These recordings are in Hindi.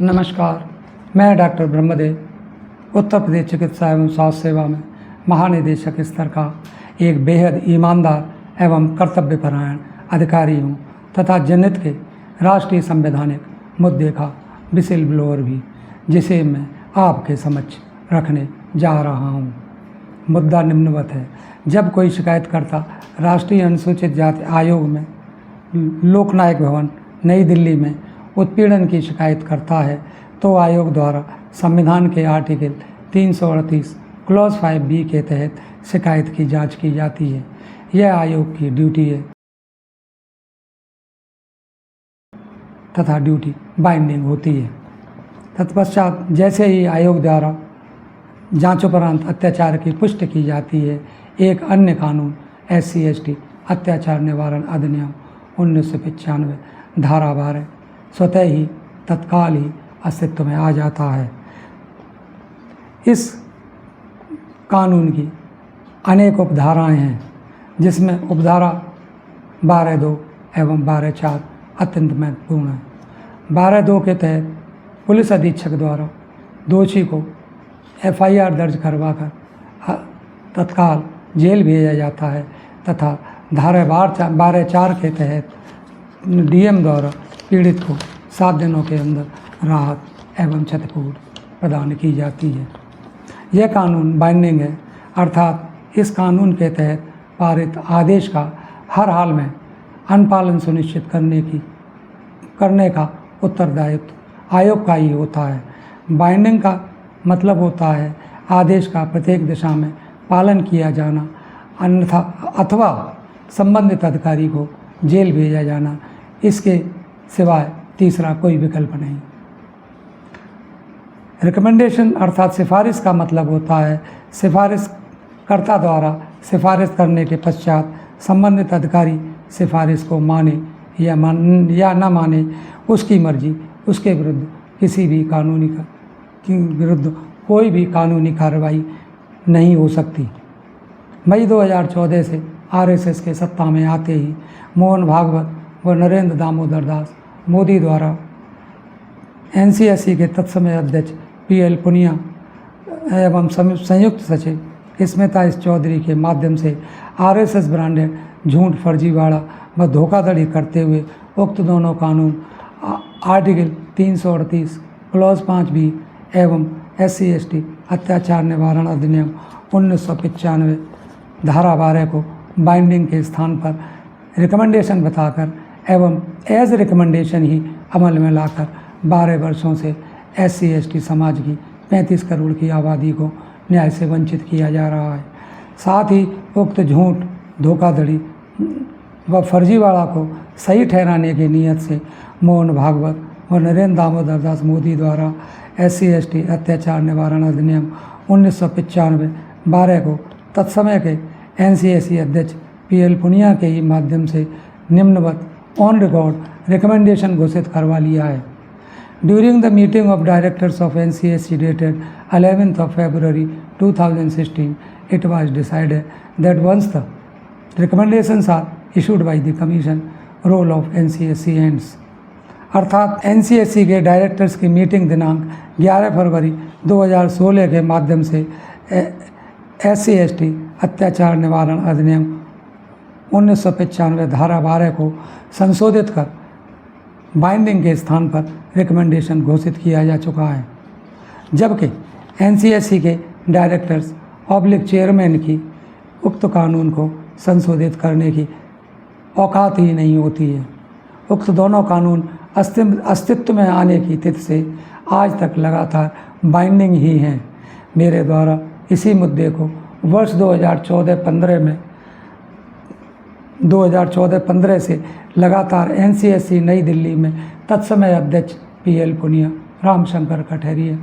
नमस्कार, मैं डॉक्टर ब्रह्मदेव उत्तर प्रदेश चिकित्सा एवं स्वास्थ्य सेवा में महानिदेशक स्तर का एक बेहद ईमानदार एवं कर्तव्यपरायण अधिकारी हूँ तथा जनहित के राष्ट्रीय संवैधानिक मुद्दे का विसिल ब्लोअर भी, जिसे मैं आपके समक्ष रखने जा रहा हूँ। मुद्दा निम्नवत है। जब कोई शिकायतकर्ता राष्ट्रीय अनुसूचित जाति आयोग में लोकनायक भवन नई दिल्ली में उत्पीड़न की शिकायत करता है तो आयोग द्वारा संविधान के आर्टिकल 338 क्लॉज 5B के तहत शिकायत की जांच की जाती है। यह आयोग की ड्यूटी है तथा ड्यूटी बाइंडिंग होती है। तत्पश्चात जैसे ही आयोग द्वारा जांचोपरांत अत्याचार की पुष्टि की जाती है, एक अन्य कानून SC/ST अत्याचार निवारण अधिनियम 1995 धारा 12 स्वतः ही तत्काल ही अस्तित्व में आ जाता है। इस कानून की अनेक उपधाराएं हैं, जिसमें उपधारा 12(2) एवं 12(4) अत्यंत महत्वपूर्ण है। 12(2) के तहत पुलिस अधीक्षक द्वारा दोषी को FIR दर्ज करवाकर तत्काल जेल भेजा जाता है तथा धारा 12(4) के तहत DM द्वारा पीड़ित को 7 दिनों के अंदर राहत एवं क्षतिपूर्ति प्रदान की जाती है। यह कानून बाइंडिंग है, अर्थात इस कानून के तहत पारित आदेश का हर हाल में अनुपालन सुनिश्चित करने का उत्तरदायित्व आयोग का ही होता है। बाइंडिंग का मतलब होता है आदेश का प्रत्येक दिशा में पालन किया जाना, अन्यथा अथवा संबंधित अधिकारी को जेल भेजा जाना। इसके सिवाय तीसरा कोई विकल्प नहीं। रिकमेंडेशन अर्थात सिफारिश का मतलब होता है सिफारिशकर्ता द्वारा सिफारिश करने के पश्चात संबंधित अधिकारी सिफारिश को माने या न माने, उसकी मर्जी। उसके विरुद्ध कोई भी कानूनी कार्रवाई नहीं हो सकती। मई 2014 से RSS के सत्ता में आते ही मोहन भागवत व नरेंद्र दामोदर दास मोदी द्वारा NCSE के तत्समय अध्यक्ष PL पुनिया एवं संयुक्त सचिव स्मिता चौधरी के माध्यम से RSS ब्रांडेड झूठ, फर्जीवाड़ा व धोखाधड़ी करते हुए उक्त दोनों कानून आर्टिकल 338 क्लॉज 5B एवं SC/ST अत्याचार निवारण अधिनियम 1995 धारा 12 को बाइंडिंग के स्थान पर रिकमेंडेशन बताकर एवं एज रिकमेंडेशन ही अमल में लाकर 12 वर्षों से SC/ST समाज की 35 करोड़ की आबादी को न्याय से वंचित किया जा रहा है। साथ ही उक्त झूठ, धोखाधड़ी व फर्जीवाड़ा को सही ठहराने की नीयत से मोहन भागवत व नरेंद्र दामोदर दास मोदी द्वारा SC/ST अत्याचार निवारण अधिनियम 1995 12 को तत्समय के NCSE अध्यक्ष PL पुनिया के ही माध्यम से निम्नवत ऑन रिकॉर्ड रिकमेंडेशन घोषित करवा लिया है। During the meeting of directors of NCSE dated 11th of February 2016, it was decided that once the recommendations are issued by the Commission, role of NCSE ends। अर्थात NCSE के डायरेक्टर्स की मीटिंग दिनांक 11 फरवरी 2016 के माध्यम से SC/ST अत्याचार निवारण अधिनियम 1995 धारा 12 को संशोधित कर बाइंडिंग के स्थान पर रिकमेंडेशन घोषित किया जा चुका है, जबकि NCSE के डायरेक्टर्स चेयरमैन की उक्त कानून को संशोधित करने की औकात ही नहीं होती है। उक्त दोनों कानून अस्तित्व में आने की तिथि से आज तक लगातार बाइंडिंग ही हैं। मेरे द्वारा इसी मुद्दे को वर्ष 2014-15 से लगातार NCSE नई दिल्ली में तत्समय अध्यक्ष PL पुनिया, रामशंकर कठेरिया,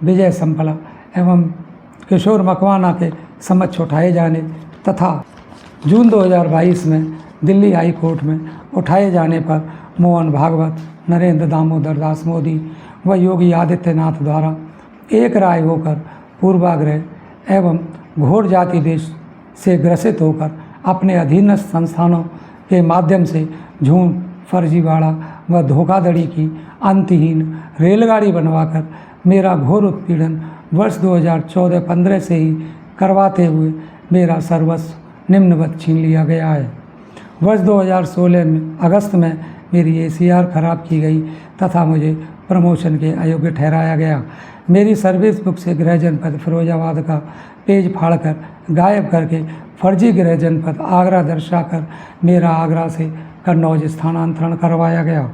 विजय संपला एवं किशोर मकवाना के समक्ष उठाए जाने तथा जून 2022 में दिल्ली हाई कोर्ट में उठाए जाने पर मोहन भागवत, नरेंद्र दामोदर दास मोदी व योगी आदित्यनाथ द्वारा एक राय होकर पूर्वाग्रह एवं घोर जाति देश से ग्रसित होकर अपने अधीनस्थ संस्थानों के माध्यम से झूठ, फर्जीवाड़ा व धोखाधड़ी की अंतहीन रेलगाड़ी बनवाकर मेरा घोर उत्पीड़न वर्ष 2014-15 से ही करवाते हुए मेरा सर्वस्व निम्नवत छीन लिया गया है। वर्ष 2016 में अगस्त में मेरी ACR खराब की गई तथा मुझे प्रमोशन के अयोग्य ठहराया गया। मेरी सर्विस बुक से गृह जनपद फिरोजाबाद का पेज फाड़कर गायब करके फर्जी गृह जनपद आगरा दर्शाकर मेरा आगरा से कन्नौज स्थानांतरण करवाया गया।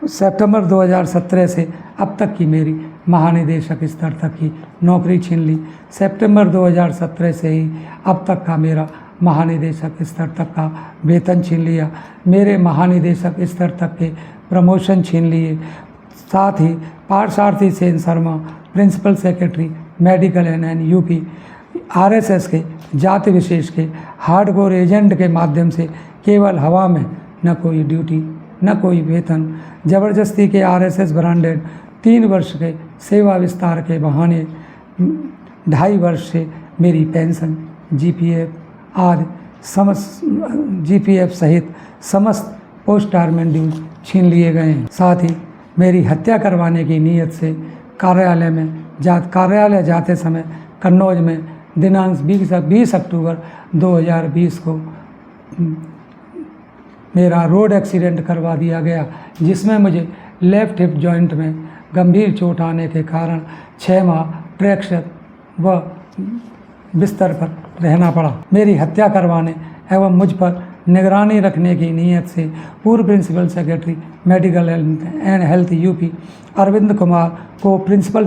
सितंबर 2017 से अब तक की मेरी महानिदेशक स्तर तक की नौकरी छीन ली। सितंबर 2017 से ही अब तक का मेरा महानिदेशक स्तर तक का वेतन छीन लिया। मेरे महानिदेशक स्तर तक के प्रमोशन छीन लिए। साथ ही Parthasarathi Sen Sharma principal secretary medical NN UP RSS के जाति विशेष के हार्डकोर एजेंट के माध्यम से केवल हवा में, न कोई ड्यूटी न कोई वेतन, जबरदस्ती के RSS ब्रांडेड 3 वर्ष के सेवा विस्तार के बहाने 2.5 वर्ष से मेरी पेंशन, GPF आदि GPF सहित समस्त पोस्ट रिटायरमेंट ड्यूज छीन लिए गए हैं। साथ ही मेरी हत्या करवाने की नीयत से कार्यालय जाते समय कन्नौज में दिनांक 20 अक्टूबर 2020 को मेरा रोड एक्सीडेंट करवा दिया गया, जिसमें मुझे लेफ्ट हिप जॉइंट में गंभीर चोट आने के कारण 6 माह प्रेक्षक व बिस्तर पर रहना पड़ा। मेरी हत्या करवाने एवं मुझ पर निगरानी रखने की नीयत से पूर्व principal secretary medical and health UP Arvind Kumar को प्रिंसिपल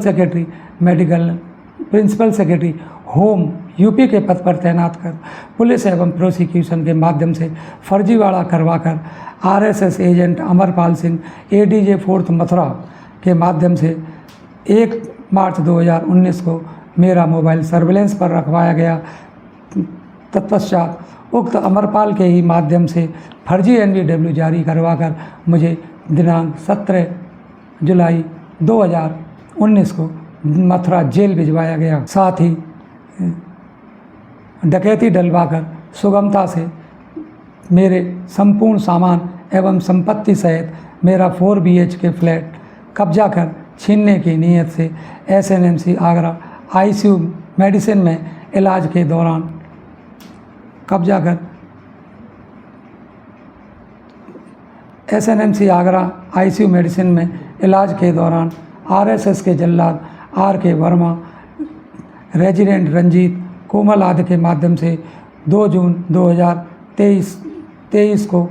सेक्रेटरी होम UP के पद पर तैनात कर पुलिस एवं प्रोसिक्यूशन के माध्यम से फर्जीवाड़ा करवाकर RSS agent Amarpal Singh ADJ 4th Mathura के माध्यम से 1 मार्च 2019 को मेरा मोबाइल सर्विलेंस पर रखवाया गया। तत्पश्चात उक्त अमरपाल के ही माध्यम से फर्जी NVW जारी करवाकर मुझे दिनांक 17 जुलाई 2019 को मथुरा जेल भिजवाया गया। साथ ही डकैती डलवाकर सुगमता से मेरे संपूर्ण सामान एवं संपत्ति सहित मेरा 4 BHK फ्लैट कब्जा कर छीनने की नीयत से SNMC आगरा ICU मेडिसिन में इलाज के दौरान SNMC आगरा ICU मेडिसिन में इलाज के दौरान RSS के जल्लाद RK वर्मा, रेजिडेंट रंजीत कोमल आदि के माध्यम से 2 जून 2023 को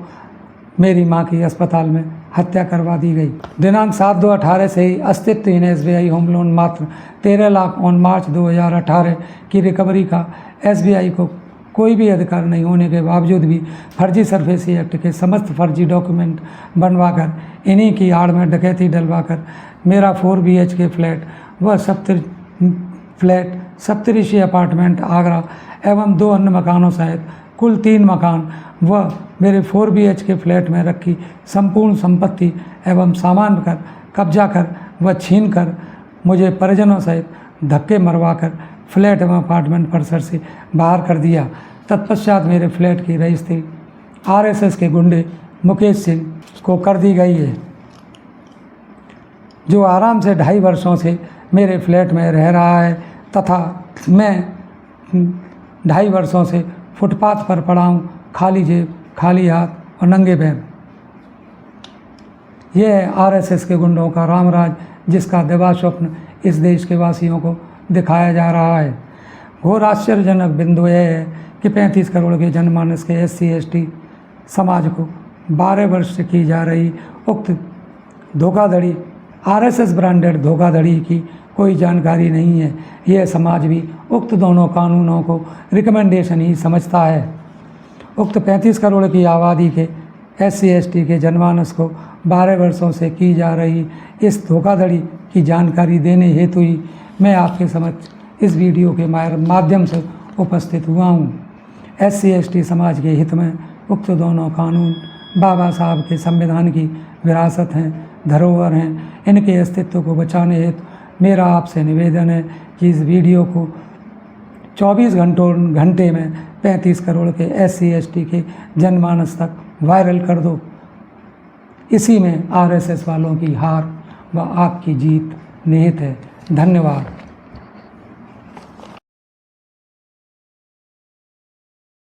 मेरी मां की अस्पताल में हत्या करवा दी गई। दिनांक 7/2/18 से ही अस्तित्वहीन SBI होम लोन मात्र 13 लाख ऑन मार्च 2018 की रिकवरी का SBI को कोई भी अधिकार नहीं होने के बावजूद भी फर्जी सरफेसी एक्ट के समस्त फर्जी डॉक्यूमेंट बनवाकर इन्हीं की आड़ में डकैती डलवाकर मेरा 4 BHK फ्लैट व सप्तऋषि अपार्टमेंट आगरा एवं 2 अन्य मकानों सहित कुल 3 मकान व मेरे 4 BHK फ्लैट में रखी संपूर्ण संपत्ति एवं सामान पर कब्जा कर व छीन कर मुझे परिजनों सहित धक्के मरवाकर फ्लैट एवं अपार्टमेंट परिसर से बाहर कर दिया। तत्पश्चात मेरे फ्लैट की रजिस्ट्री RSS के गुंडे मुकेश सिंह को कर दी गई है, जो आराम से 2.5 वर्षों से मेरे फ्लैट में रह रहा है तथा मैं 2.5 वर्षों से फुटपाथ पर पड़ा हूँ, खाली जेब, खाली हाथ और नंगे पैर। यह है RSS के गुंडों का रामराज, जिसका दिवा स्वप्न इस देश के वासियों को दिखाया जा रहा है। घोर आश्चर्यजनक बिंदु यह है कि 35 करोड़ के जनमानस के SC/ST समाज को 12 वर्ष से की जा रही उक्त धोखाधड़ी, RSS ब्रांडेड धोखाधड़ी की कोई जानकारी नहीं है। यह समाज भी उक्त दोनों कानूनों को रिकमेंडेशन ही समझता है। उक्त 35 करोड़ की आबादी के SC/ST के जनमानस को 12 वर्षों से की जा रही इस धोखाधड़ी की जानकारी देने हेतु ही मैं आपके समक्ष इस वीडियो के माध्यम से उपस्थित हुआ हूँ। SC/ST समाज के हित में उक्त दोनों कानून बाबा साहब के संविधान की विरासत हैं, धरोहर हैं। इनके अस्तित्व को बचाने हेतु मेरा आपसे निवेदन है कि इस वीडियो को 24 घंटे में 35 करोड़ के SC/ST के जनमानस तक वायरल कर दो। इसी में आरएसएस वालों की हार व आपकी जीत निहित है। धन्यवाद।